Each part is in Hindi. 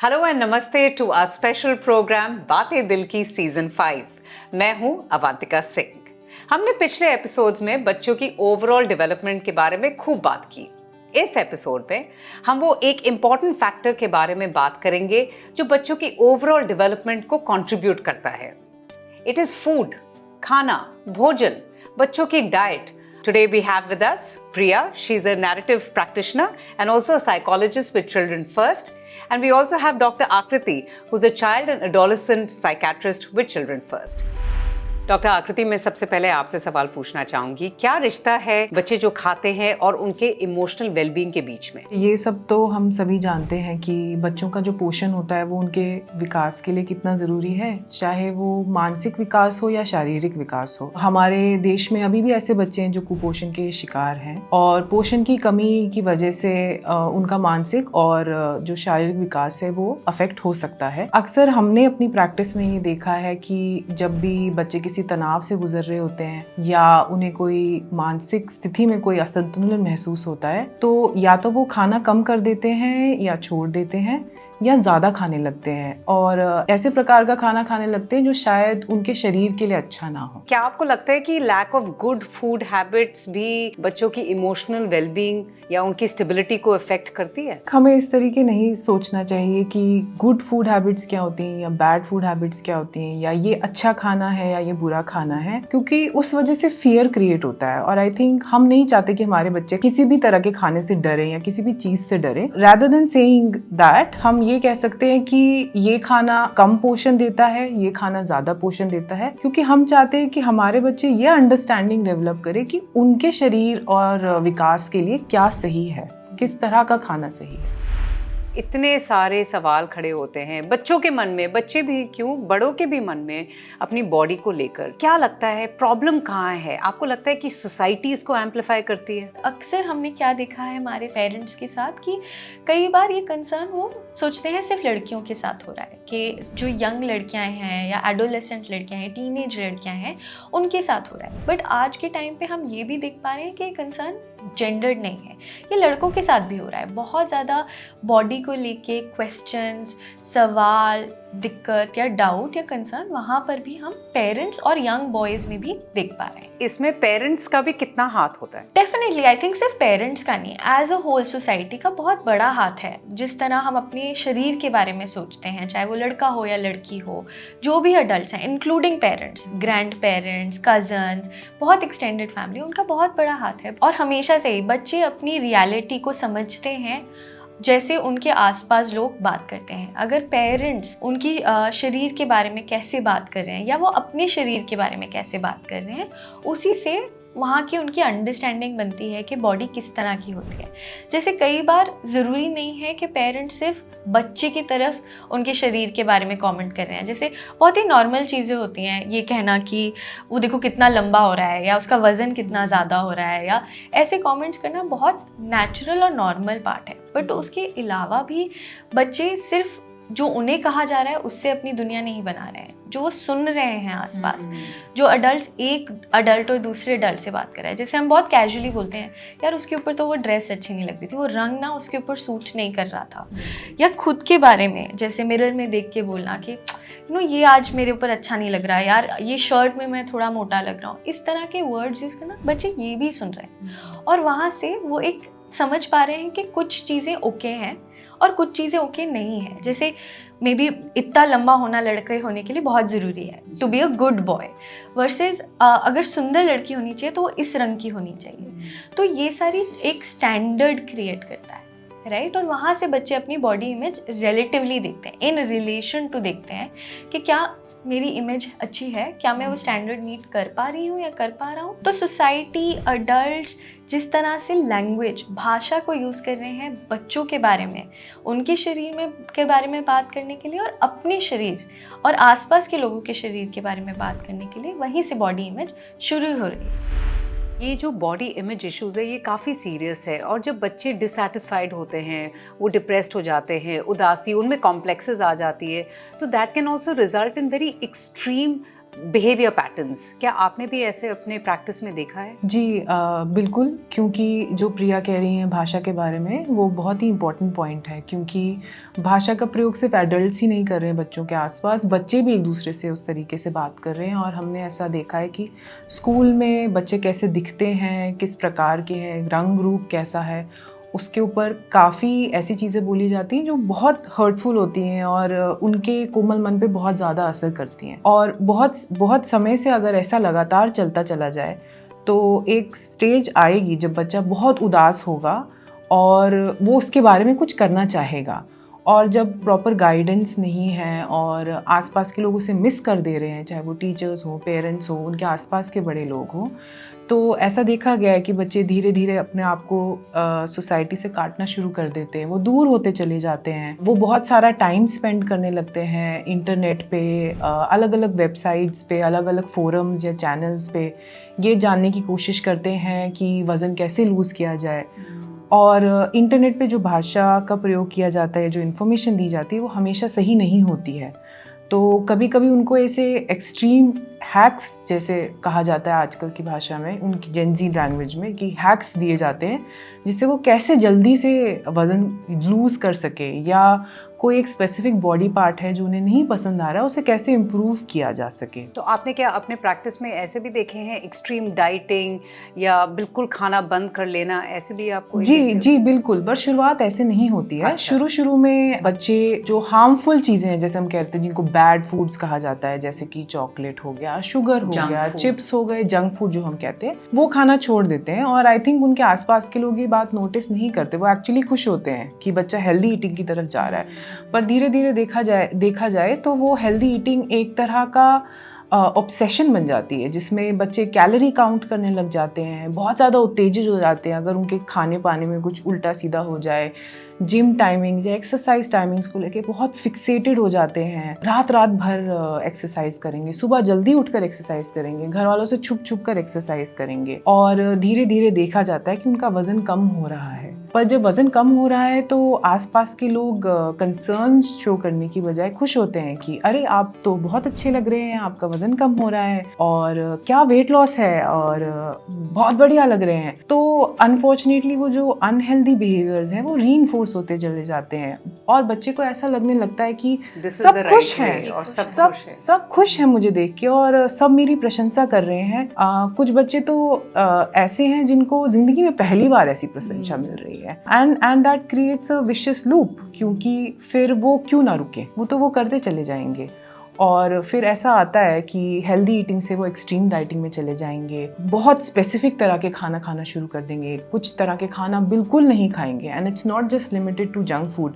हेलो एंड नमस्ते टू आवर स्पेशल प्रोग्राम बातें दिल की सीजन 5। मैं हूं अवंतिका सिंह। हमने पिछले एपिसोड्स में बच्चों की ओवरऑल डेवलपमेंट के बारे में खूब बात की। इस एपिसोड में हम वो एक इम्पॉर्टेंट फैक्टर के बारे में बात करेंगे जो बच्चों की ओवरऑल डेवलपमेंट को कंट्रीब्यूट करता है। इट इज फूड, खाना, भोजन, बच्चों की diet. Today we have with us Priya. She's a narrative practitioner and also a psychologist with Children First. And we also have Dr. Akriti, who's a child and adolescent psychiatrist with Children First. Doctor आकृति, मैं सबसे पहले आपसे सवाल पूछना चाहूंगी, क्या रिश्ता है बच्चे जो खाते हैं और उनके इमोशनल वेलबींग के बीच में? ये सब तो हम सभी जानते हैं कि बच्चों का जो पोषण होता है वो उनके विकास के लिए कितना ज़रूरी है, चाहे वो मानसिक विकास हो या शारीरिक विकास हो। हमारे देश में अभी भी ऐसे बच्चे हैं जो कुपोषण के शिकार हैं और पोषण की कमी की वजह से उनका मानसिक और जो शारीरिक विकास है वो अफेक्ट हो सकता है। अक्सर हमने अपनी प्रैक्टिस में ये देखा है कि जब भी बच्चे किसी तनाव से गुजर रहे होते हैं या उन्हें कोई मानसिक स्थिति में कोई असंतुलन महसूस होता है तो या तो वो खाना कम कर देते हैं या छोड़ देते हैं या ज़्यादा खाने लगते हैं और ऐसे प्रकार का खाना खाने लगते हैं जो शायद उनके शरीर के लिए अच्छा ना हो। क्या आपको लगता है कि lack of good food habits भी बच्चों की इमोशनल वेलबींग या उनकी स्टेबिलिटी को इफेक्ट करती है? हमें इस तरीके नहीं सोचना चाहिए कि गुड फूड हैबिट्स क्या होती हैं या बैड फूड हैबिट्स क्या होती हैं या ये अच्छा खाना है या ये बुरा खाना है, क्योंकि उस वजह से फियर क्रिएट होता है और आई थिंक हम नहीं चाहते कि हमारे बच्चे किसी भी तरह के खाने से डरे या किसी भी चीज से डरे। रादर देन सेइंग दैट हम ये कह सकते हैं कि ये खाना कम पोषण देता है, ये खाना ज्यादा पोषण देता है, क्योंकि हम चाहते हैं कि हमारे बच्चे ये अंडरस्टैंडिंग डेवलप करें कि उनके शरीर और विकास के लिए क्या सही है, किस तरह का खाना सही है। इतने सारे सवाल खड़े होते हैं बच्चों के मन में, बच्चे भी क्यों, बड़ों के भी मन में अपनी बॉडी को लेकर। क्या लगता है प्रॉब्लम कहाँ है? आपको लगता है कि सोसाइटी इसको एम्पलीफाई करती है? अक्सर हमने क्या देखा है हमारे पेरेंट्स के साथ कि कई बार ये कंसर्न वो सोचते हैं सिर्फ लड़कियों के साथ हो रहा है, कि जो यंग लड़कियां हैं या एडोलेसेंट लड़कियां हैं, टीनेज लड़कियां हैं, उनके साथ हो रहा है। बट आज के टाइम पे हम ये भी देख पा रहे हैं कि ये कंसर्न जेंडर्ड नहीं है, ये लड़कों के साथ भी हो रहा है। बहुत ज़्यादा बॉडी को लेके क्वेश्चंस, सवाल, दिक्कत या डाउट या कंसर्न वहाँ पर भी हम पेरेंट्स और यंग बॉयज़ में भी देख पा रहे हैं। इसमें पेरेंट्स का भी कितना हाथ होता है? डेफिनेटली आई थिंक सिर्फ पेरेंट्स का नहीं, एज अ होल सोसाइटी का बहुत बड़ा हाथ है। जिस तरह हम अपने शरीर के बारे में सोचते हैं, चाहे वो लड़का हो या लड़की हो, जो भी अडल्ट हैं including parents, grand parents, cousins, बहुत एक्सटेंडेड फैमिली, उनका बहुत बड़ा हाथ है। और हमेशा से ही बच्चे अपनी रियलिटी को समझते हैं जैसे उनके आसपास लोग बात करते हैं। अगर पेरेंट्स उनकी शरीर के बारे में कैसे बात कर रहे हैं या वो अपने शरीर के बारे में कैसे बात कर रहे हैं, उसी से वहाँ की उनकी अंडरस्टैंडिंग बनती है कि बॉडी किस तरह की होती है। जैसे कई बार ज़रूरी नहीं है कि पेरेंट्स सिर्फ बच्चे की तरफ उनके शरीर के बारे में कमेंट कर रहे हैं। जैसे बहुत ही नॉर्मल चीज़ें होती हैं, ये कहना कि वो देखो कितना लंबा हो रहा है या उसका वज़न कितना ज़्यादा हो रहा है, या ऐसे कमेंट्स करना बहुत नेचुरल और नॉर्मल पार्ट है। बट उसके अलावा भी बच्चे सिर्फ जो उन्हें कहा जा रहा है उससे अपनी दुनिया नहीं बना रहे हैं, जो वो सुन रहे हैं आसपास। जो अडल्ट एक अडल्ट और दूसरे अडल्ट से बात कर रहा है, जैसे हम बहुत कैजुअली बोलते हैं यार उसके ऊपर तो वो ड्रेस अच्छी नहीं लग रही थी, वो रंग ना उसके ऊपर सूट नहीं कर रहा था, या खुद के बारे में जैसे मिरर में देख के बोलना कि ये आज मेरे ऊपर अच्छा नहीं लग रहा है, यार ये शर्ट में मैं थोड़ा मोटा लग रहा हूँ। इस तरह के वर्ड्स यूज़ करना, बच्चे ये भी सुन रहे हैं और वहाँ से वो एक समझ पा रहे हैं कि कुछ चीज़ें ओके हैं और कुछ चीज़ें ओके नहीं है। जैसे मे बी इतना लंबा होना लड़के होने के लिए बहुत ज़रूरी है to be a good boy, versus अगर सुंदर लड़की होनी चाहिए तो वो इस रंग की होनी चाहिए। तो ये सारी एक स्टैंडर्ड क्रिएट करता है, राइट। और वहाँ से बच्चे अपनी बॉडी इमेज रिलेटिवली देखते हैं, इन रिलेशन टू देखते हैं कि क्या मेरी इमेज अच्छी है, क्या मैं वो स्टैंडर्ड मीट कर पा रही हूँ या कर पा रहा हूँ। तो सोसाइटी, अडल्ट्स जिस तरह से लैंग्वेज, भाषा को यूज़ कर रहे हैं बच्चों के बारे में, उनके शरीर में के बारे में बात करने के लिए और अपने शरीर और आसपास के लोगों के शरीर के बारे में बात करने के लिए, वहीं से बॉडी इमेज शुरू हो रही है। ये जो बॉडी इमेज इश्यूज़ है ये काफ़ी सीरियस है और जब बच्चे डिससेटिस्फाइड होते हैं, वो डिप्रेस्ड हो जाते हैं, उदासी, उनमें कॉम्प्लेक्सेस आ जाती है, तो that can also result in very extreme behaviour patterns, क्या आपने भी ऐसे अपने प्रैक्टिस में देखा है? जी बिल्कुल, क्योंकि जो प्रिया कह रही हैं भाषा के बारे में, वो बहुत ही इम्पोर्टेंट पॉइंट है, क्योंकि भाषा का प्रयोग सिर्फ एडल्ट्स ही नहीं कर रहे हैं बच्चों के आसपास, बच्चे भी एक दूसरे से उस तरीके से बात कर रहे हैं। और हमने ऐसा देखा है कि स्कूल में बच्चे कैसे दिखते हैं, किस प्रकार के हैं, रंग रूप कैसा है, उसके ऊपर काफ़ी ऐसी चीज़ें बोली जाती हैं जो बहुत हर्टफुल होती हैं और उनके कोमल मन पे बहुत ज़्यादा असर करती हैं। और बहुत समय से अगर ऐसा लगातार चलता चला जाए तो एक स्टेज आएगी जब बच्चा बहुत उदास होगा और वो उसके बारे में कुछ करना चाहेगा, और जब प्रॉपर गाइडेंस नहीं है और आसपास के लोग उसे मिस कर दे रहे हैं, चाहे वो टीचर्स हो, पेरेंट्स हो, उनके आसपास के बड़े लोग हों, तो ऐसा देखा गया है कि बच्चे धीरे धीरे अपने आप को सोसाइटी से काटना शुरू कर देते हैं, वो दूर होते चले जाते हैं, वो बहुत सारा टाइम स्पेंड करने लगते हैं इंटरनेट पे, अलग अलग वेबसाइट्स पे, अलग अलग फोरम्स या चैनल्स पे ये जानने की कोशिश करते हैं कि वज़न कैसे लूज़ किया जाए। और इंटरनेट पे जो भाषा का प्रयोग किया जाता है, जो इन्फॉर्मेशन दी जाती है, वो हमेशा सही नहीं होती है। तो कभी कभी उनको ऐसे एक्सट्रीम हैक्स, जैसे कहा जाता है आजकल की भाषा में, उनकी जेनजी लैंग्वेज में, कि हैक्स दिए जाते हैं जिससे वो कैसे जल्दी से वज़न लूज़ कर सके, या कोई एक स्पेसिफिक बॉडी पार्ट है जो उन्हें नहीं पसंद आ रहा है, उसे कैसे इम्प्रूव किया जा सके। तो आपने क्या अपने प्रैक्टिस में ऐसे भी देखे हैं, एक्सट्रीम डाइटिंग या बिल्कुल खाना बंद कर लेना, ऐसे भी आपको? जी बिल्कुल, पर शुरुआत ऐसे नहीं होती है। अच्छा। शुरू में बच्चे जो हार्मफुल चीज़ें हैं, जैसे हम कहते हैं जिनको बैड फूड्स कहा जाता है, जैसे कि चॉकलेट हो गया, शुगर हो गया, चिप्स हो गए, जंक फूड जो हम कहते हैं, वो खाना छोड़ देते हैं। और आई थिंक उनके आसपास के लोग ये बात नोटिस नहीं करते, वो एक्चुअली खुश होते हैं कि बच्चा हेल्दी ईटिंग की तरफ जा रहा है। पर धीरे धीरे देखा जाए तो वो हेल्दी ईटिंग एक तरह का ऑब्सेशन बन जाती है, जिसमें बच्चे कैलोरी काउंट करने लग जाते हैं, बहुत ज़्यादा उत्तेजित हो जाते हैं अगर उनके खाने पाने में कुछ उल्टा सीधा हो जाए, जिम टाइमिंग्स या एक्सरसाइज टाइमिंग्स को लेके बहुत फिक्सेटेड हो जाते हैं, रात भर एक्सरसाइज करेंगे, सुबह जल्दी उठकर एक्सरसाइज करेंगे, घर वालों से छुप कर एक्सरसाइज करेंगे, और धीरे धीरे देखा जाता है कि उनका वज़न कम हो रहा है। पर जब वज़न कम हो रहा है तो आसपास के लोग कंसर्न शो करने की बजाय खुश होते हैं कि अरे आप तो बहुत अच्छे लग रहे हैं, आपका वज़न कम हो रहा है, और क्या वेट लॉस है, और बहुत बढ़िया लग रहे हैं। तो अनफॉर्चुनेटली वो जो अनहेल्दी बिहेवियर्स हैं वो रीइंफोर्स होते चले जाते हैं, और बच्चे को ऐसा लगने लगता है कि सब खुश हैं और सब खुश हैं मुझे देख के, और सब मेरी प्रशंसा कर रहे हैं। कुछ बच्चे तो ऐसे हैं जिनको जिंदगी में पहली बार ऐसी प्रशंसा मिल रही है, and that creates a vicious loop, क्योंकि फिर वो क्यों ना रुके, वो करते चले जाएंगे। और फिर ऐसा आता है कि हेल्दी ईटिंग से वो एक्सट्रीम डाइटिंग में चले जाएंगे, बहुत स्पेसिफिक तरह के खाना शुरू कर देंगे, कुछ तरह के खाना बिल्कुल नहीं खाएंगे। And it's not just limited to junk food,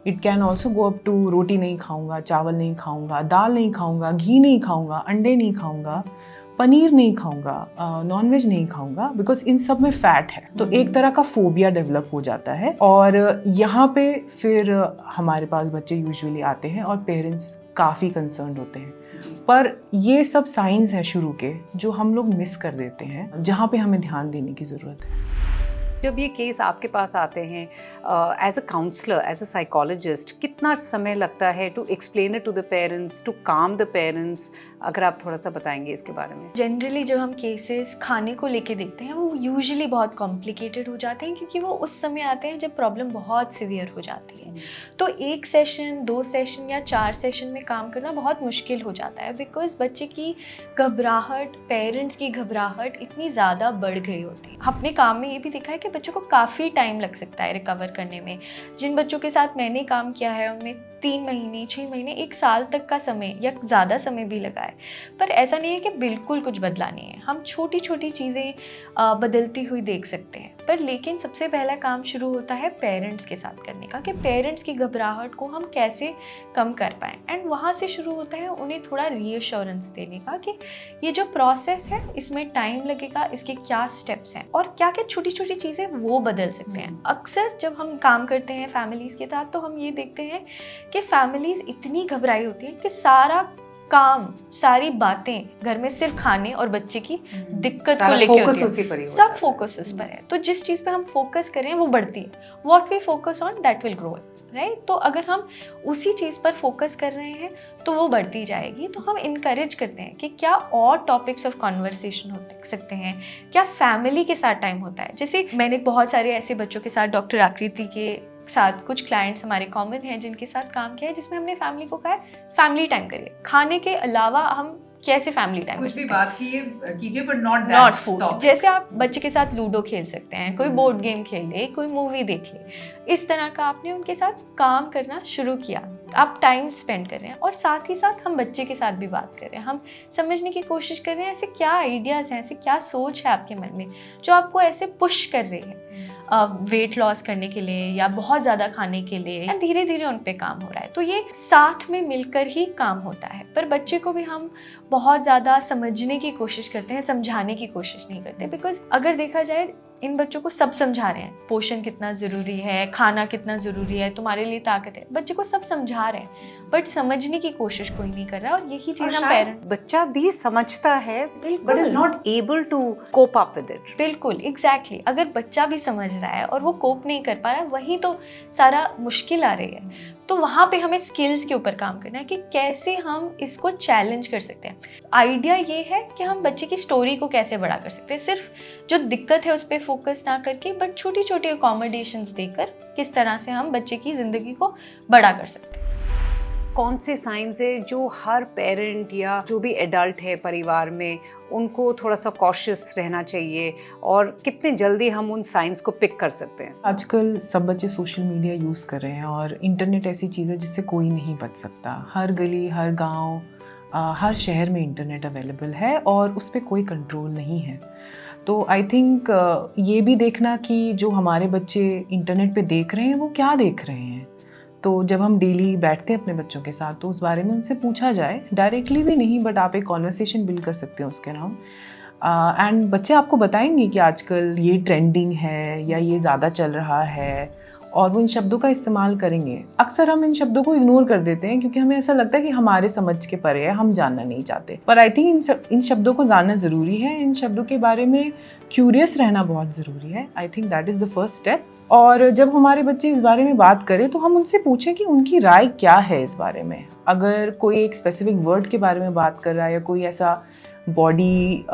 it can also go up to रोटी नहीं खाऊंगा, चावल नहीं खाऊंगा, दाल नहीं खाऊंगा, घी नहीं खाऊंगा, अंडे नहीं खाऊंगा, पनीर नहीं खाऊंगा, नॉनवेज नहीं खाऊंगा, बिकॉज इन सब में फैट है। तो एक तरह का फोबिया डेवलप हो जाता है, और यहाँ पे फिर हमारे पास बच्चे यूजुअली आते हैं और पेरेंट्स काफ़ी कंसर्न होते हैं। पर ये सब साइंस है शुरू के जो हम लोग मिस कर देते हैं, जहाँ पे हमें ध्यान देने की ज़रूरत है। जब ये केस आपके पास आते हैं as a counsellor, as a psychologist, कितना समय लगता है to explain it to the parents, to calm the parents? अगर आप थोड़ा सा बताएंगे इसके बारे में। जनरली जब हम केसेस खाने को लेके देखते हैं वो यूजुअली बहुत कॉम्प्लिकेटेड हो जाते हैं, क्योंकि वो उस समय आते हैं जब प्रॉब्लम बहुत सिवियर हो जाती है। तो 1 सेशन, 2 सेशन या 4 सेशन में काम करना बहुत मुश्किल हो जाता है, बिकॉज बच्चे की घबराहट, पेरेंट्स की घबराहट इतनी ज़्यादा बढ़ गई होती है। अपने काम में ये भी देखा है कि बच्चों को काफ़ी टाइम लग सकता है रिकवर करने में। जिन बच्चों के साथ मैंने काम किया है उनमें 3 महीने, 6 महीने, 1 साल तक का समय या ज़्यादा समय भी लगा है। पर ऐसा नहीं है कि बिल्कुल कुछ बदला नहीं है, हम छोटी छोटी चीज़ें बदलती हुई देख सकते हैं। पर लेकिन सबसे पहला काम शुरू होता है पेरेंट्स के साथ करने का, कि पेरेंट्स की घबराहट को हम कैसे कम कर पाएँ। एंड वहाँ से शुरू होता है उन्हें थोड़ा रीअश्योरेंस देने का कि ये जो प्रोसेस है इसमें टाइम लगेगा, इसके क्या स्टेप्स हैं और क्या क्या छोटी छोटी चीज़ें वो बदल सकते हैं। अक्सर जब हम काम करते हैं फैमिलीज़ के साथ तो हम ये देखते हैं कि फैमिलीज़ इतनी घबराई होती हैं कि सारा काम, सारी बातें घर में सिर्फ खाने और बच्चे की दिक्कत को लेके होती है, सब फोकस उस पर है। तो जिस चीज़ पे हम फोकस करें वो बढ़ती है, what we focus on that will grow. Right. तो अगर हम उसी चीज़ पर फोकस कर रहे हैं तो वो बढ़ती जाएगी। तो हम इनकरेज करते हैं कि क्या और टॉपिक्स ऑफ कॉन्वर्सेशन हो सकते हैं, क्या फैमिली के साथ टाइम होता है। जैसे मैंने बहुत सारे ऐसे बच्चों के साथ, डॉक्टर आकृति के साथ कुछ क्लाइंट्स हमारे कॉमन हैं जिनके साथ काम किया है, जिसमें हमने फैमिली को कहा है फैमिली टाइम करिए, खाने के अलावा हम कैसे फैमिली टाइम कुछ भी बात कीजिए बट नॉट फूड। जैसे आप बच्चे के साथ लूडो खेल सकते हैं, कोई बोर्ड गेम खेल ले, कोई मूवी देख ले, इस तरह का आपने उनके साथ काम करना शुरू किया, आप टाइम स्पेंड कर रहे हैं। और साथ ही साथ हम बच्चे के साथ भी बात कर रहे हैं, हम समझने की कोशिश कर रहे हैं ऐसे क्या आइडियाज़ हैं, ऐसे क्या सोच है आपके मन में जो आपको ऐसे पुश कर रही है वेट लॉस करने के लिए या बहुत ज़्यादा खाने के लिए। धीरे धीरे उन पे काम हो रहा है। तो ये साथ में मिलकर ही काम होता है। पर बच्चे को भी हम बहुत ज़्यादा समझने की कोशिश करते हैं, समझाने की कोशिश नहीं करते। बिकॉज अगर देखा जाए इन बच्चों को सब समझा रहे हैं, पोषण कितना ज़रूरी है, खाना कितना ज़रूरी है, तुम्हारे लिए ताकत है, बच्चे को सब समझा रहे हैं बट समझने की कोशिश कोई नहीं कर रहा। और यही चीज़ हम पेरेंट, बच्चा भी समझता है but is not able to cope up with it. बिल्कुल एग्जैक्टली। अगर बच्चा भी समझ रहा है और वो कोप नहीं कर पा रहा है, वही तो सारा मुश्किल आ रही है। तो वहाँ पे हमें स्किल्स के ऊपर काम करना है कि कैसे हम इसको चैलेंज कर सकते हैं। आइडिया ये है कि हम बच्चे की स्टोरी को कैसे बड़ा कर सकते हैं, सिर्फ जो दिक्कत है उस पर फोकस ना करके बट छोटी छोटी अकोमोडेशंस देकर किस तरह से हम बच्चे की ज़िंदगी को बड़ा कर सकते हैं। कौन से साइंस है जो हर पेरेंट या जो भी एडल्ट है परिवार में उनको थोड़ा सा कॉशियस रहना चाहिए और कितने जल्दी हम उन साइंस को पिक कर सकते हैं? आजकल सब बच्चे सोशल मीडिया यूज़ कर रहे हैं और इंटरनेट ऐसी चीज़ है जिससे कोई नहीं बच सकता। हर गली, हर गांव, हर शहर में इंटरनेट अवेलेबल है और उस पर कोई कंट्रोल नहीं है। तो आई थिंक ये भी देखना कि जो हमारे बच्चे इंटरनेट पे देख रहे हैं वो क्या देख रहे हैं। तो जब हम डेली बैठते हैं अपने बच्चों के साथ तो उस बारे में उनसे पूछा जाए, डायरेक्टली भी नहीं बट आप एक कॉन्वर्सेशन बिल्ड कर सकते हैं उसके अराउंड। एंड बच्चे आपको बताएंगे कि आजकल ये ट्रेंडिंग है या ये ज़्यादा चल रहा है और वो इन शब्दों का इस्तेमाल करेंगे। अक्सर हम इन शब्दों को इग्नोर कर देते हैं क्योंकि हमें ऐसा लगता है कि हमारे समझ के परे है, हम जानना नहीं चाहते। पर आई थिंक इन शब्दों को जानना ज़रूरी है, इन शब्दों के बारे में क्यूरियस रहना बहुत ज़रूरी है। I think that is the first step. और जब हमारे बच्चे इस बारे में बात करें तो हम उनसे पूछें कि उनकी राय क्या है इस बारे में। अगर कोई एक स्पेसिफिक वर्ड के बारे में बात कर रहा है या कोई ऐसा बॉडी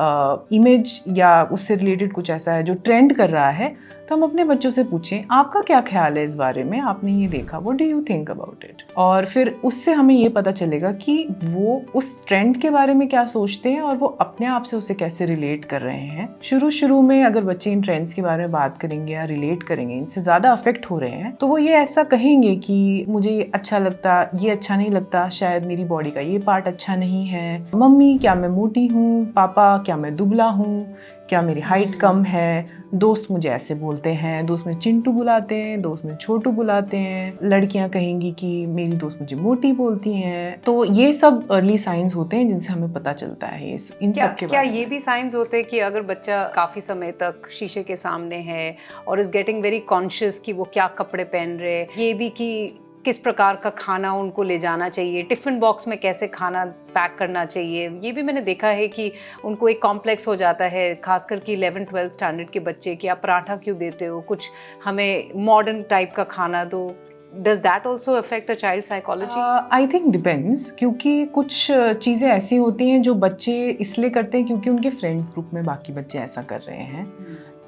इमेज या उससे रिलेटेड कुछ ऐसा है जो ट्रेंड कर रहा है, तो हम अपने बच्चों से पूछें आपका क्या ख्याल है इस बारे में, आपने ये देखा, what do you think about it. और फिर उससे हमें ये पता चलेगा कि वो उस ट्रेंड के बारे में क्या सोचते हैं और वो अपने आप से उसे कैसे रिलेट कर रहे हैं। शुरू में अगर बच्चे इन ट्रेंड्स के बारे में बात करेंगे या रिलेट करेंगे, इनसे ज़्यादा अफेक्ट हो रहे हैं, तो वो ये ऐसा कहेंगे कि मुझे ये अच्छा लगता, ये अच्छा नहीं लगता, शायद मेरी बॉडी का ये पार्ट अच्छा नहीं है, मम्मी क्या मैं मोटी हूँ, पापा क्या मैं दुबला हूँ, क्या मेरी हाइट कम है, दोस्त मुझे ऐसे बोलते हैं, दोस्त मुझे चिंटू बुलाते हैं, दोस्त मुझे छोटू बुलाते हैं, लड़कियां कहेंगी कि मेरी दोस्त मुझे मोटी बोलती हैं। तो ये सब अर्ली साइंस होते हैं जिनसे हमें पता चलता है इन सब के बारे में। क्या ये भी साइंस होते हैं कि अगर बच्चा काफ़ी समय तक शीशे के सामने है और इज गेटिंग वेरी कॉन्शियस कि वो क्या कपड़े पहन रहे हैं, ये भी कि किस प्रकार का खाना उनको ले जाना चाहिए, टिफ़िन बॉक्स में कैसे खाना पैक करना चाहिए, ये भी मैंने देखा है कि उनको एक कॉम्प्लेक्स हो जाता है, खासकर कि 11-12 स्टैंडर्ड के बच्चे कि आप पराठा क्यों देते हो, कुछ हमें मॉडर्न टाइप का खाना दो। Does that also affect a child psychology? I think depends, क्योंकि कुछ चीज़ें ऐसी होती हैं जो बच्चे इसलिए करते हैं क्योंकि उनके फ्रेंड्स ग्रुप में बाकी बच्चे ऐसा कर रहे हैं।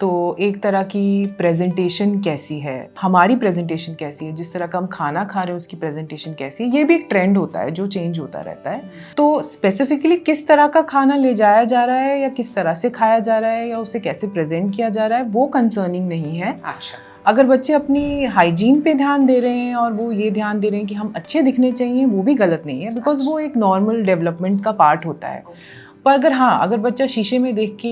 तो एक तरह की प्रेजेंटेशन कैसी है, हमारी प्रेजेंटेशन कैसी है, जिस तरह का हम खाना खा रहे हैं उसकी प्रेजेंटेशन कैसी है, ये भी एक ट्रेंड होता है जो चेंज होता रहता है। तो स्पेसिफिकली किस तरह का खाना ले जाया जा रहा है या किस तरह से खाया जा रहा है या उसे कैसे प्रेजेंट किया जा रहा है, वो कंसर्निंग नहीं है। अच्छा, अगर बच्चे अपनी हाइजीन पे ध्यान दे रहे हैं और वो ये ध्यान दे रहे हैं कि हम अच्छे दिखने चाहिए, वो भी गलत नहीं है, बिकॉज वो एक नॉर्मल डेवलपमेंट का पार्ट होता है। पर अगर बच्चा शीशे में देख के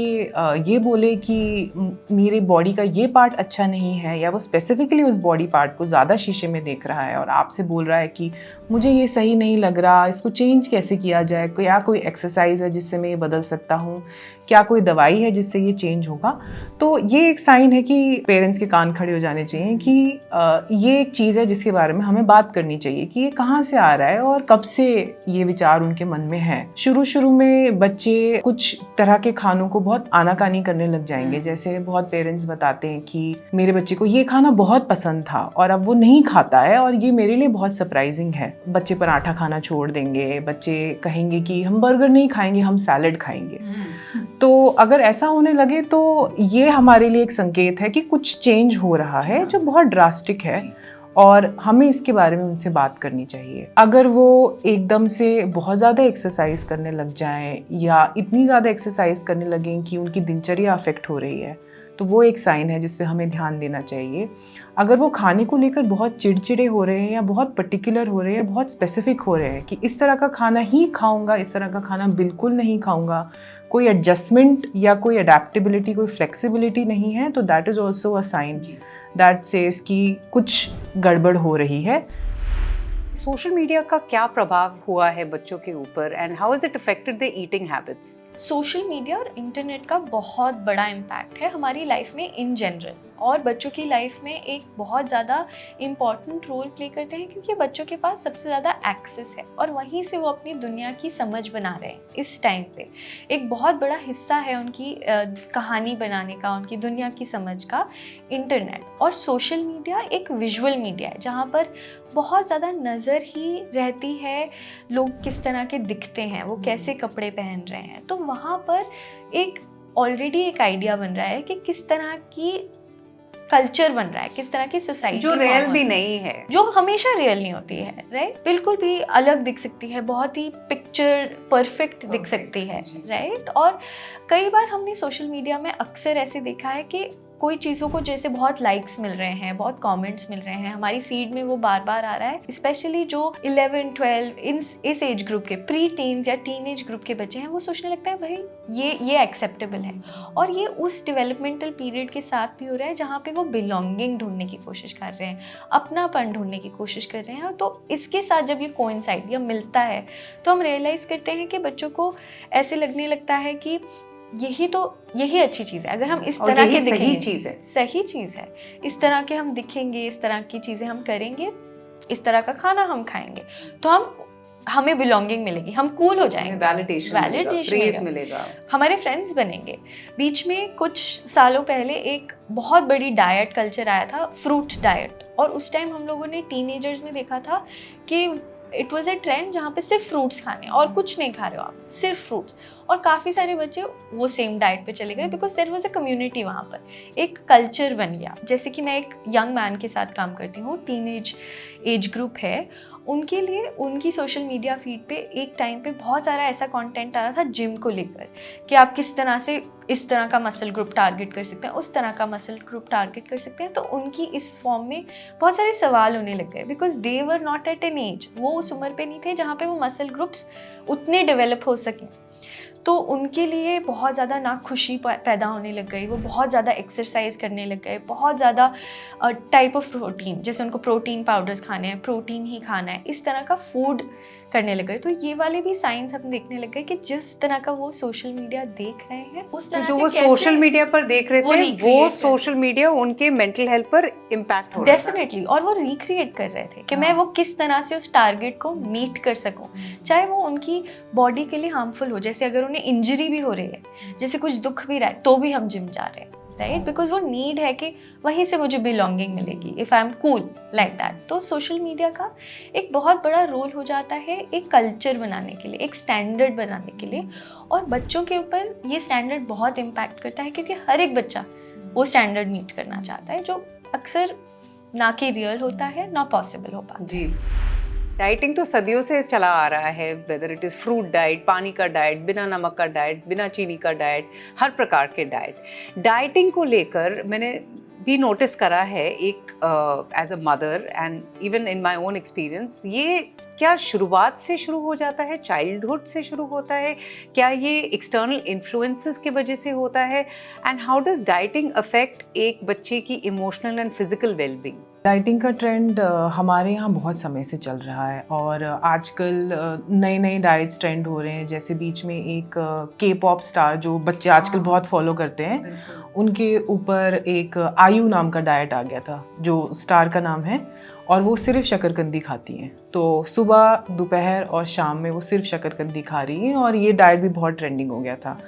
ये बोले कि मेरे बॉडी का ये पार्ट अच्छा नहीं है, या वो स्पेसिफिकली उस बॉडी पार्ट को ज़्यादा शीशे में देख रहा है और आपसे बोल रहा है कि मुझे ये सही नहीं लग रहा, इसको चेंज कैसे किया जाए, क्या कोई एक्सरसाइज है जिससे मैं ये बदल सकता हूँ, क्या कोई दवाई है जिससे ये चेंज होगा, तो ये एक साइन है कि पेरेंट्स के कान खड़े हो जाने चाहिए कि ये एक चीज़ है जिसके बारे में हमें बात करनी चाहिए कि ये कहाँ से आ रहा है और कब से ये विचार उनके मन में है। शुरू में बच्चे बच्चे कुछ तरह के खानों को बहुत आनाकानी करने लग जाएंगे। जैसे बहुत पेरेंट्स बताते हैं कि मेरे बच्चे को ये खाना बहुत पसंद था और अब वो नहीं खाता है और ये मेरे लिए बहुत सरप्राइजिंग है। बच्चे पराठा खाना छोड़ देंगे, बच्चे कहेंगे कि हम बर्गर नहीं खाएंगे, हम सैलड खाएंगे। तो अगर ऐसा होने लगे तो ये हमारे लिए एक संकेत है कि कुछ चेंज हो रहा है जो बहुत ड्रास्टिक है और हमें इसके बारे में उनसे बात करनी चाहिए। अगर वो एकदम से बहुत ज़्यादा एक्सरसाइज करने लग जाएं या इतनी ज़्यादा एक्सरसाइज करने लगें कि उनकी दिनचर्या अफेक्ट हो रही है तो वो एक साइन है जिस पे हमें ध्यान देना चाहिए। अगर वो खाने को लेकर बहुत चिड़चिड़े हो रहे हैं या बहुत पर्टिकुलर हो रहे हैं, बहुत स्पेसिफिक हो रहे हैं कि इस तरह का खाना ही खाऊंगा, इस तरह का खाना बिल्कुल नहीं खाऊंगा, कोई एडजस्टमेंट या कोई अडेप्टेबिलिटी, कोई फ्लेक्सिबिलिटी नहीं है, तो that is also a sign that says कि कुछ गड़बड़ हो रही है। सोशल मीडिया का क्या प्रभाव हुआ है बच्चों के ऊपर and how is it affected the eating habits? Social media और इंटरनेट का बहुत बड़ा इम्पैक्ट है हमारी लाइफ में इन जनरल, और बच्चों की लाइफ में एक बहुत ज़्यादा इम्पॉर्टेंट रोल प्ले करते हैं क्योंकि बच्चों के पास सबसे ज़्यादा एक्सेस है और वहीं से वो अपनी दुनिया की समझ बना रहे हैं। इस टाइम पे एक बहुत बड़ा हिस्सा है उनकी कहानी बनाने का, उनकी दुनिया की समझ का इंटरनेट। और सोशल मीडिया एक विजुअल मीडिया है जहाँ पर बहुत ज़्यादा नज़र ही रहती है, लोग किस तरह के दिखते हैं, वो कैसे कपड़े पहन रहे हैं, तो वहाँ पर एक ऑलरेडी एक आइडिया बन रहा है कि किस तरह की कल्चर बन रहा है, किस तरह की सोसाइटी जो रियल भी नहीं है, जो हमेशा रियल नहीं होती है, राइट? बिल्कुल भी अलग दिख सकती है, बहुत ही पिक्चर परफेक्ट दिख सकती है, राइट? और कई बार हमने सोशल मीडिया में अक्सर ऐसे देखा है कि कोई चीज़ों को जैसे बहुत लाइक्स मिल रहे हैं, बहुत कमेंट्स मिल रहे हैं, हमारी फीड में वो बार बार आ रहा है, स्पेशली जो 11, 12 इस एज ग्रुप के प्री टीन्स या टीनेज ग्रुप के बच्चे हैं, वो सोचने लगता है भाई ये एक्सेप्टेबल है। और ये उस डेवलपमेंटल पीरियड के साथ भी हो रहा है जहाँ पे वो बिलोंगिंग ढूंढने की कोशिश कर रहे हैं, अपनापन ढूंढने की कोशिश कर रहे हैं। तो इसके साथ जब ये कोइंसाइड या मिलता है तो हम रियलाइज़ करते हैं कि बच्चों को ऐसे लगने लगता है कि यही अच्छी चीज़ है, अगर हम इस तरह के दिखेंगे, सही चीज़ है, इस तरह के हम दिखेंगे, इस तरह की चीज़ें हम करेंगे, इस तरह का खाना हम खाएंगे तो हमें बिलोंगिंग मिलेगी, हम कूल हो जाएंगे, वैलिडेशन मिलेगा, हमारे फ्रेंड्स बनेंगे। बीच में कुछ सालों पहले एक बहुत बड़ी डाइट कल्चर आया था, फ्रूट डाइट, और उस टाइम हम लोगों ने टीनेजर्स में देखा था कि इट वॉज ए ट्रेंड जहाँ पे सिर्फ फ्रूट्स खाने और कुछ नहीं खा रहे हो आप, सिर्फ फ्रूट्स। और काफ़ी सारे बच्चे वो सेम डाइट पे चले गए because there was a community, वहाँ पर एक कल्चर बन गया। जैसे कि मैं एक यंग मैन के साथ काम करती हूँ, टीनेज एज ग्रुप है, उनके लिए उनकी सोशल मीडिया फीड पे एक टाइम पे बहुत सारा ऐसा कंटेंट आ रहा था जिम को लेकर कि आप किस तरह से इस तरह का मसल ग्रुप टारगेट कर सकते हैं, उस तरह का मसल ग्रुप टारगेट कर सकते हैं। तो उनकी इस फॉर्म में बहुत सारे सवाल होने लग गए because they were not at an age, वो उस उम्र पे नहीं थे जहाँ पे वो मसल ग्रुप्स उतने डेवलप हो सकें। तो उनके लिए बहुत ज़्यादा नाखुशी पैदा होने लग गई, वो बहुत ज़्यादा एक्सरसाइज करने लग गए, बहुत ज़्यादा टाइप ऑफ प्रोटीन, जैसे उनको प्रोटीन पाउडर्स खाने हैं, प्रोटीन ही खाना है, इस तरह का फूड करने लग गए। तो ये वाले भी साइंस हम देखने लग गए कि जिस तरह का वो सोशल मीडिया देख रहे हैं, उस तरह जो वो सोशल मीडिया पर देख रहे थे, वो सोशल मीडिया उनके मेंटल हेल्थ पर इम्पैक्ट हो रहा था डेफिनेटली। और वो रिक्रिएट कर रहे थे कि मैं वो किस तरह से उस टारगेट को मीट कर सकूं, चाहे वो उनकी बॉडी के लिए हार्मफुल हो। जैसे अगर उन्हें इंजरी भी हो रही है, जैसे कुछ दुख भी रहा है, तो भी हम जिम जा रहे हैं, राइट? बिकॉज वो नीड है कि वहीं से मुझे बिलोंगिंग मिलेगी, if I am cool like that. तो सोशल मीडिया का एक बहुत बड़ा रोल हो जाता है एक कल्चर बनाने के लिए, एक स्टैंडर्ड बनाने के लिए। और बच्चों के ऊपर ये स्टैंडर्ड बहुत इम्पैक्ट करता है क्योंकि हर एक बच्चा वो स्टैंडर्ड मीट करना चाहता है, जो अक्सर ना कि रियल होता है, ना पॉसिबल हो पाता जी। डाइटिंग तो सदियों से चला आ रहा है, whether it is fruit diet, पानी का डाइट, बिना नमक का डाइट, बिना चीनी का डाइट, हर प्रकार के डाइट। डाइटिंग को लेकर मैंने भी नोटिस करा है एक as a mother and even in my own experience, ये क्या शुरुआत से शुरू हो जाता है, चाइल्डहुड से शुरू होता है, क्या ये एक्सटर्नल इन्फ्लुएंसेस की वजह से होता है, and how does dieting affect एक बच्चे की emotional and physical wellbeing? Dieting का ट्रेंड हमारे यहाँ बहुत समय से चल रहा है और आजकल नए नए डाइट्स ट्रेंड हो रहे हैं। जैसे बीच में एक के पॉप स्टार जो बच्चे आजकल बहुत फॉलो करते हैं, उनके ऊपर एक आयु नाम का डाइट आ गया था जो स्टार का नाम है, और वो सिर्फ शकरकंदी खाती हैं। तो सुबह, दोपहर और शाम में वो सिर्फ शकरकंदी खा रही हैं और ये डाइट भी बहुत ट्रेंडिंग हो गया था,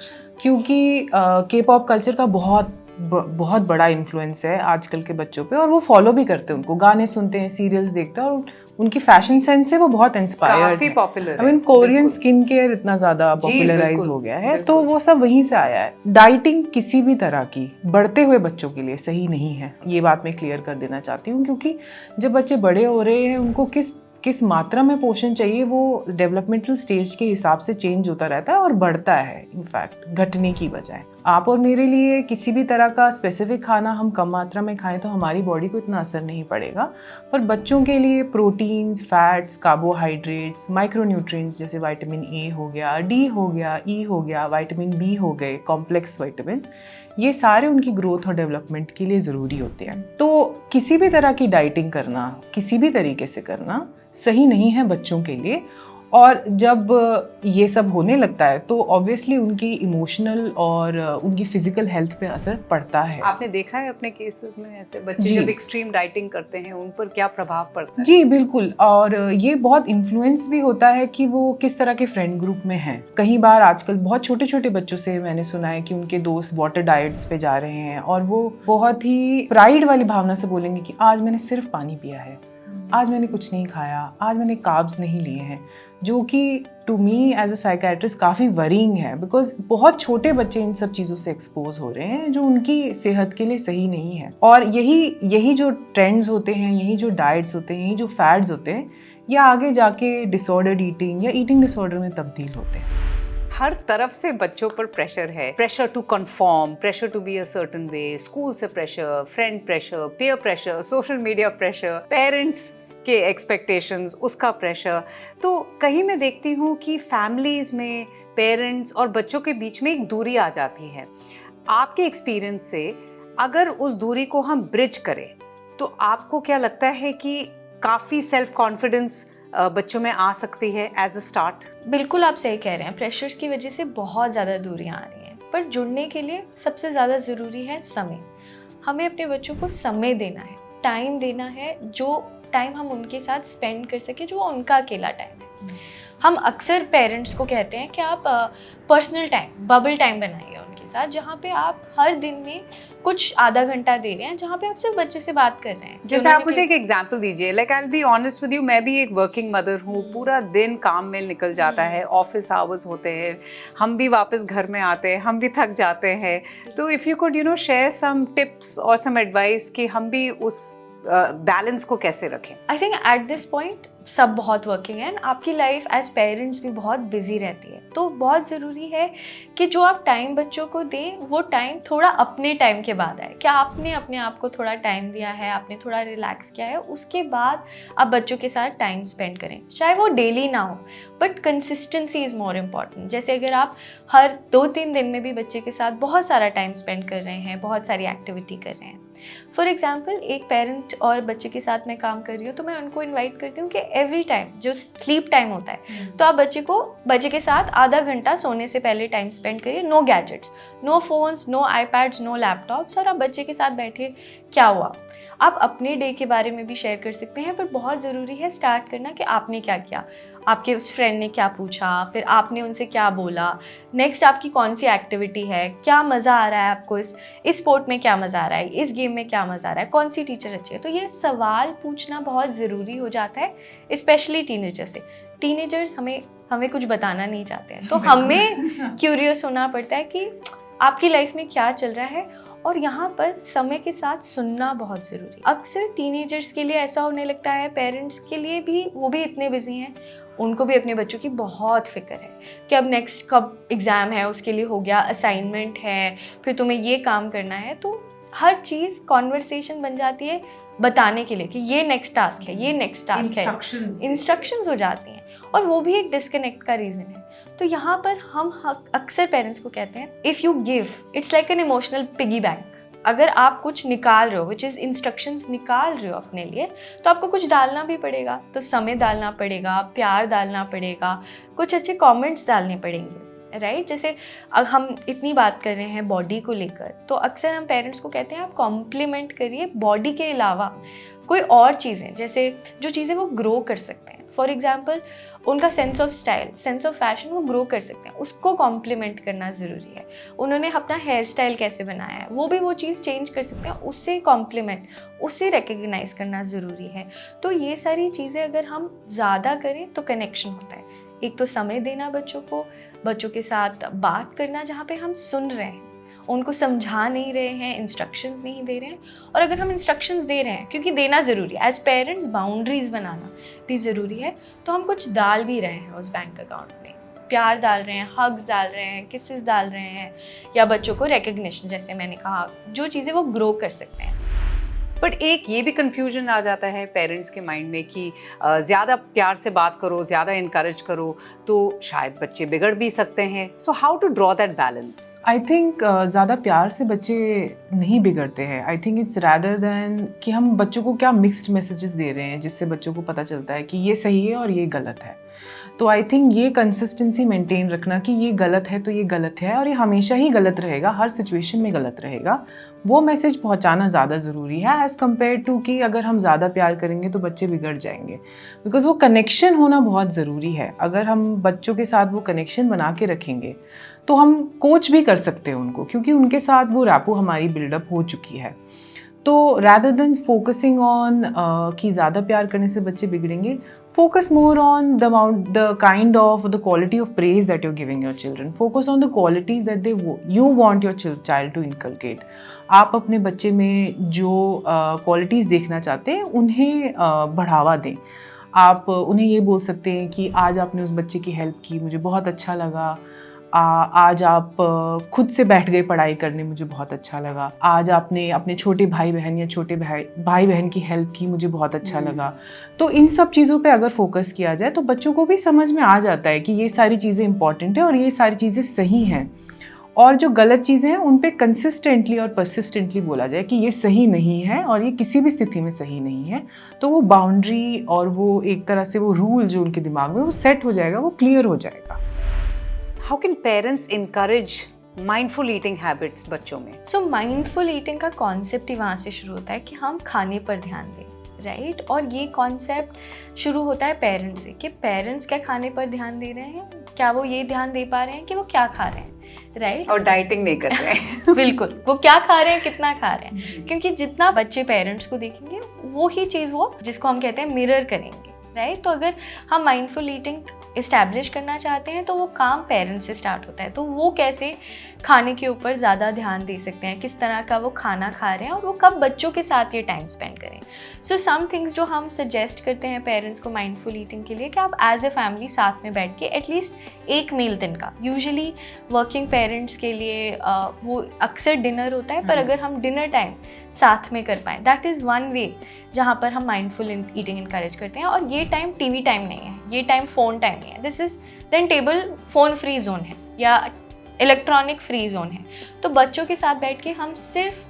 क्योंकि के पॉप कल्चर का बहुत बड़ा इन्फ्लुएंस है आजकल के बच्चों पे, और वो फॉलो भी करते हैं उनको, गाने सुनते हैं, सीरियल्स देखते हैं, और उनकी फैशन सेंस से वो बहुत इंस्पायर्ड काफी popular I mean Korean skin care इतना ज़्यादा पॉपुलराइज हो गया है, तो वो सब वहीं से आया है। डाइटिंग किसी भी तरह की बढ़ते हुए बच्चों के लिए सही नहीं है, ये बात मैं क्लियर कर देना चाहती हूँ, क्योंकि जब बच्चे बड़े हो रहे हैं उनको किस मात्रा में पोषण चाहिए वो डेवलपमेंटल स्टेज के हिसाब से चेंज होता रहता है और बढ़ता है, इनफैक्ट घटने की बजाय। आप और मेरे लिए किसी भी तरह का स्पेसिफिक खाना हम कम मात्रा में खाएं तो हमारी बॉडी को इतना असर नहीं पड़ेगा, पर बच्चों के लिए प्रोटीन्स, फैट्स, कार्बोहाइड्रेट्स, माइक्रोन्यूट्रिएंट्स जैसे विटामिन ए हो गया, डी हो गया, ई हो गया, विटामिन बी हो गए, कॉम्प्लेक्स विटामिन्स, ये सारे उनकी ग्रोथ और डेवलपमेंट के लिए ज़रूरी होते हैं। तो किसी भी तरह की डाइटिंग करना, किसी भी तरीके से करना सही नहीं है बच्चों के लिए, और जब ये सब होने लगता है तो ऑब्वियसली उनकी इमोशनल और उनकी फिजिकल हेल्थ पे असर पड़ता है। आपने देखा है अपने केसेस में ऐसे बच्चे जब एक्सट्रीम डाइटिंग करते हैं उन पर क्या प्रभाव पड़ता है? जी बिल्कुल, और ये बहुत इन्फ्लुएंस भी होता है कि वो किस तरह के फ्रेंड ग्रुप में हैं। कई बार आजकल बहुत छोटे छोटे बच्चों से मैंने सुना है कि उनके दोस्त वाटर डाइट्स पे जा रहे हैं और वो बहुत ही प्राइड वाली भावना से बोलेंगे कि आज मैंने सिर्फ पानी पिया है, आज मैंने कुछ नहीं खाया, आज मैंने कार्ब्स नहीं लिए हैं, जो कि to me as a psychiatrist काफ़ी वरीइंग है, बिकॉज बहुत छोटे बच्चे इन सब चीज़ों से एक्सपोज हो रहे हैं जो उनकी सेहत के लिए सही नहीं है। और यही जो ट्रेंड्स होते हैं, यही जो डाइट्स होते हैं, यही जो फैड्स होते हैं, ये आगे जाके डिसऑर्डर्ड ईटिंग या ईटिंग डिसऑर्डर में तब्दील होते हैं। हर तरफ से बच्चों पर प्रेशर है, pressure to conform, pressure to be a certain way, school से pressure, friend pressure, peer pressure, social media pressure, parents के एक्सपेक्टेशंस, उसका प्रेशर। तो कहीं मैं देखती हूँ कि फैमिलीज में पेरेंट्स और बच्चों के बीच में एक दूरी आ जाती है। आपके एक्सपीरियंस से अगर उस दूरी को हम ब्रिज करें तो आपको क्या लगता है कि काफ़ी सेल्फ कॉन्फिडेंस बच्चों में आ सकती है एज अ स्टार्ट? बिल्कुल आप सही कह रहे हैं, प्रेशर्स की वजह से बहुत ज़्यादा दूरियां आ रही हैं, पर जुड़ने के लिए सबसे ज़्यादा ज़रूरी है समय। हमें अपने बच्चों को समय देना है, टाइम देना है, जो टाइम हम उनके साथ स्पेंड कर सके, जो उनका अकेला टाइम है। हम अक्सर पेरेंट्स को कहते हैं कि आप पर्सनल टाइम, बबल टाइम बनाइए उनके साथ, जहाँ पे आप हर दिन में कुछ आधा घंटा दे रहे हैं, जहाँ पे आप सिर्फ बच्चे से बात कर रहे हैं। जैसे आप मुझे एक एग्जांपल दीजिए। Like I will be honest with you, मैं भी एक वर्किंग मदर हूँ, पूरा दिन काम में निकल जाता है, ऑफिस आवर्स होते हैं, हम भी वापस घर में आते हैं, हम भी थक जाते हैं। तो if you could share some tips और सम एडवाइस कि हम भी उस बैलेंस को कैसे रखें। I think at this point सब बहुत वर्किंग है, आपकी लाइफ एज पेरेंट्स भी बहुत बिजी रहती है, तो बहुत ज़रूरी है कि जो आप टाइम बच्चों को दें वो टाइम थोड़ा अपने टाइम के बाद आए। क्या आपने अपने आप को थोड़ा टाइम दिया है, आपने थोड़ा रिलैक्स किया है, उसके बाद आप बच्चों के साथ टाइम स्पेंड करें। चाहे वो डेली ना हो, but consistency is more important. जैसे अगर आप हर 2-3 दिन में भी बच्चे के साथ बहुत सारा टाइम स्पेंड कर रहे हैं, बहुत सारी एक्टिविटी कर रहे हैं। फॉर एग्जाम्पल, एक पेरेंट और बच्चे के साथ मैं काम कर रही हूँ, तो मैं उनको इन्वाइट करती हूँ कि एवरी टाइम जो स्लीप टाइम होता है, तो आप बच्चे के साथ आधा घंटा सोने से पहले टाइम स्पेंड करिए। No gadgets, no phones, no iPads, no laptops, और आप बच्चे के साथ बैठे, क्या हुआ, आप अपने डे के बारे में भी शेयर कर सकते हैं, पर बहुत ज़रूरी है स्टार्ट करना कि आपने क्या किया, आपके उस फ्रेंड ने क्या पूछा, फिर आपने उनसे क्या बोला, नेक्स्ट आपकी कौन सी एक्टिविटी है, क्या मज़ा आ रहा है आपको, इस स्पोर्ट में क्या मज़ा आ रहा है, इस गेम में क्या मज़ा आ रहा है, कौन सी टीचर अच्छी है। तो ये सवाल पूछना बहुत ज़रूरी हो जाता है, स्पेशली टीनेजर से। टीनेजर्स हमें कुछ बताना नहीं चाहते हैं, तो हमें क्यूरियस होना पड़ता है कि आपकी लाइफ में क्या चल रहा है, और यहाँ पर समय के साथ सुनना बहुत ज़रूरी है। अक्सर टीनेजर्स के लिए ऐसा होने लगता है, पेरेंट्स के लिए भी, वो भी इतने बिजी हैं, उनको भी अपने बच्चों की बहुत फिक्र है कि अब नेक्स्ट कब एग्ज़ाम है, उसके लिए हो गया, असाइनमेंट है, फिर तुम्हें ये काम करना है। तो हर चीज़ कॉन्वर्सेशन बन जाती है बताने के लिए कि ये नेक्स्ट टास्क है, ये नेक्स्ट टास्क है, इंस्ट्रक्शंस हो जाती हैं, और वो भी एक डिस्कनेक्ट का रीज़न है। तो यहाँ पर हम अक्सर पेरेंट्स को कहते हैं, if you give, it's like an emotional piggy bank. अगर आप कुछ निकाल रहे हो, विच इज़ इंस्ट्रक्शंस निकाल रहे हो अपने लिए, तो आपको कुछ डालना भी पड़ेगा, तो समय डालना पड़ेगा, प्यार डालना पड़ेगा, कुछ अच्छे कमेंट्स डालने पड़ेंगे, राइट। जैसे अब हम इतनी बात कर रहे हैं बॉडी को लेकर, तो अक्सर हम पेरेंट्स को कहते हैं आप कॉम्प्लीमेंट करिए बॉडी के अलावा, कोई और चीज़ें, जैसे जो चीज़ें वो ग्रो कर सकते हैं, फॉर एग्जाम्पल उनका sense of style, sense of fashion वो ग्रो कर सकते हैं, उसको कॉम्प्लीमेंट करना ज़रूरी है। उन्होंने अपना हेयर स्टाइल कैसे बनाया है वो चीज़ चेंज कर सकते हैं, उससे कॉम्प्लीमेंट, उससे रिकग्नाइज करना ज़रूरी है। तो ये सारी चीज़ें अगर हम ज़्यादा करें तो कनेक्शन होता है। एक तो समय देना बच्चों को, बच्चों के साथ बात करना जहाँ पे हम सुन रहे हैं, उनको समझा नहीं रहे हैं, इंस्ट्रक्शंस नहीं दे रहे हैं। और अगर हम इंस्ट्रक्शंस दे रहे हैं, क्योंकि देना ज़रूरी है, एज पेरेंट्स बाउंड्रीज बनाना भी ज़रूरी है, तो हम कुछ डाल भी रहे हैं उस बैंक अकाउंट में, प्यार डाल रहे हैं, हग्स डाल रहे हैं, किसेस डाल रहे हैं, या बच्चों को रिकग्निशन, जैसे मैंने कहा, जो चीज़ें वो ग्रो कर सकते हैं। बट एक ये भी कंफ्यूजन आ जाता है पेरेंट्स के माइंड में कि ज़्यादा प्यार से बात करो, ज़्यादा इनकरेज करो तो शायद बच्चे बिगड़ भी सकते हैं। So how to draw that balance? I think ज़्यादा प्यार से बच्चे नहीं बिगड़ते हैं। I think it's rather than कि हम बच्चों को क्या मिक्स्ड मैसेजेस दे रहे हैं जिससे बच्चों को पता चलता है कि ये सही है और ये गलत है। तो आई थिंक ये कंसिस्टेंसी मेंटेन रखना कि ये गलत है तो ये गलत है और ये हमेशा ही गलत रहेगा, हर सिचुएशन में गलत रहेगा, वो मैसेज पहुंचाना ज़्यादा ज़रूरी है एज़ कम्पेयर टू कि अगर हम ज़्यादा प्यार करेंगे तो बच्चे बिगड़ जाएंगे। बिकॉज वो कनेक्शन होना बहुत ज़रूरी है। अगर हम बच्चों के साथ वो कनेक्शन बना के रखेंगे तो हम कोच भी कर सकते हैं उनको, क्योंकि उनके साथ वो रैपो हमारी बिल्डअप हो चुकी है। तो रैदर देन फोकसिंग ऑन कि ज़्यादा प्यार करने से बच्चे बिगड़ेंगे, focus more on the kind of the quality of praise that you're giving your children. Focus on the qualities that you want your child to inculcate. आप अपने बच्चे में जो qualities देखना चाहते हैं उन्हें बढ़ावा दें। आप उन्हें ये बोल सकते हैं कि आज आपने उस बच्चे की हेल्प की, मुझे बहुत अच्छा लगा। आज आप खुद से बैठ गए पढ़ाई करने, मुझे बहुत अच्छा लगा। आज आपने अपने छोटे भाई बहन या छोटे भाई बहन की हेल्प की, मुझे बहुत अच्छा लगा। तो इन सब चीज़ों पे अगर फोकस किया जाए तो बच्चों को भी समझ में आ जाता है कि ये सारी चीज़ें इंपॉर्टेंट है और ये सारी चीज़ें सही हैं, और जो गलत चीज़ें हैं उन पे कंसिस्टेंटली और परसिस्टेंटली बोला जाए कि ये सही नहीं है और ये किसी भी स्थिति में सही नहीं है। तो वो बाउंड्री और वो एक तरह से वो रूल जो उनके दिमाग में वो सेट हो जाएगा, वो क्लियर हो जाएगा। How can parents encourage mindful eating habits बच्चों में? So mindful eating का कॉन्सेप्ट ही वहाँ से शुरू होता है कि हम खाने पर ध्यान दें, राइट? और ये कॉन्सेप्ट शुरू होता है पेरेंट्स से कि पेरेंट्स क्या खाने पर ध्यान दे रहे हैं, क्या वो ये ध्यान दे पा रहे हैं कि वो क्या खा रहे हैं, राइट? और डाइटिंग नहीं कर रहे हैं। बिल्कुल, वो क्या खा रहे हैं, कितना खा रहे हैं, क्योंकि जितना बच्चे पेरेंट्स को देखेंगे वो ही चीज़ वो, जिसको हम कहते हैं, मिरर करेंगे, राइट? तो अगर हम माइंडफुल ईटिंग इस्टेब्लिश करना चाहते हैं तो वो काम पेरेंट्स से स्टार्ट होता है। तो वो कैसे खाने के ऊपर ज़्यादा ध्यान दे सकते हैं, किस तरह का वो खाना खा रहे हैं और वो कब बच्चों के साथ ये टाइम स्पेंड करें। सो सम थिंग्स जो हम सजेस्ट करते हैं पेरेंट्स को माइंडफुल ईटिंग के लिए, कि आप एज ए फैमिली साथ में बैठ के एटलीस्ट एक मील दिन का, यूजुअली वर्किंग पेरेंट्स के लिए वो अक्सर डिनर होता है, पर अगर हम डिनर टाइम साथ में कर पाएँ, दैट इज़ वन वे जहाँ पर हम माइंडफुल ईटिंग इनकरेज करते हैं। और ये टाइम टीवी टाइम नहीं है, ये टाइम फ़ोन टाइम नहीं है, this is then table phone free zone है या इलेक्ट्रॉनिक फ्री जोन है। तो बच्चों के साथ बैठ के हम सिर्फ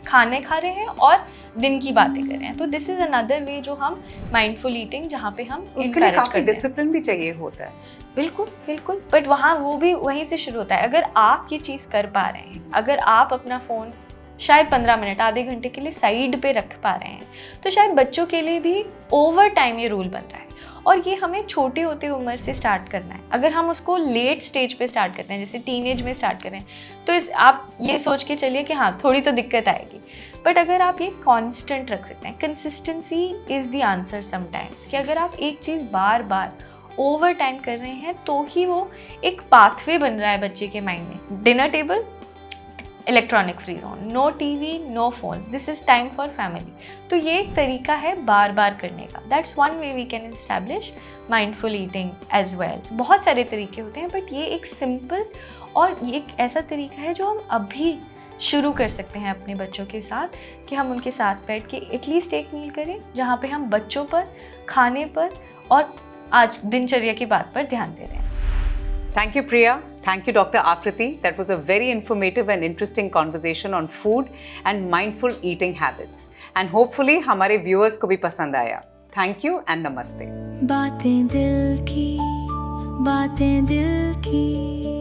खाने खा रहे हैं और दिन की बातें कर रहे हैं। तो दिस इज़ अनदर वे जो हम माइंडफुल ईटिंग, जहाँ पे हम उसके लिए काफ़ी डिसिप्लिन भी चाहिए होता है। बिल्कुल बिल्कुल, बट वहाँ वो भी वहीं से शुरू होता है। अगर आप ये चीज़ कर पा रहे हैं, अगर आप अपना फ़ोन शायद 15 मिनट, आधे घंटे के लिए साइड पे रख पा रहे हैं, तो शायद बच्चों के लिए भी ओवर टाइम ये रूल बन रहा है। और ये हमें छोटे होते उम्र से स्टार्ट करना है। अगर हम उसको लेट स्टेज पे स्टार्ट करते हैं, जैसे टीनेज में स्टार्ट करें, तो आप ये सोच के चलिए कि हाँ थोड़ी तो दिक्कत आएगी, बट अगर आप ये कांस्टेंट रख सकते हैं, consistency is the answer sometimes, कि अगर आप एक चीज़ बार बार ओवर टाइम कर रहे हैं तो ही वो एक पाथवे बन रहा है बच्चे के माइंड में। Dinner table, electronic free zone, no TV, no phone, this is time for family. तो ये एक तरीका है बार बार करने का। That's one way we can establish mindful eating as well. बहुत सारे तरीके होते हैं, बट ये एक सिंपल और ये एक ऐसा तरीका है जो हम अभी शुरू कर सकते हैं अपने बच्चों के साथ, कि हम उनके साथ बैठ के एटलीस्ट एक मील करें जहाँ पे हम बच्चों पर, खाने पर और आज दिनचर्या की बात पर ध्यान दे रहे हैं। Thank you, Priya. Thank you, Dr. Akriti. That was a very informative and interesting conversation on food and mindful eating habits. And hopefully, हमारे viewers को भी पसंद आया. Thank you and namaste. बातें दिल की, बातें दिल की।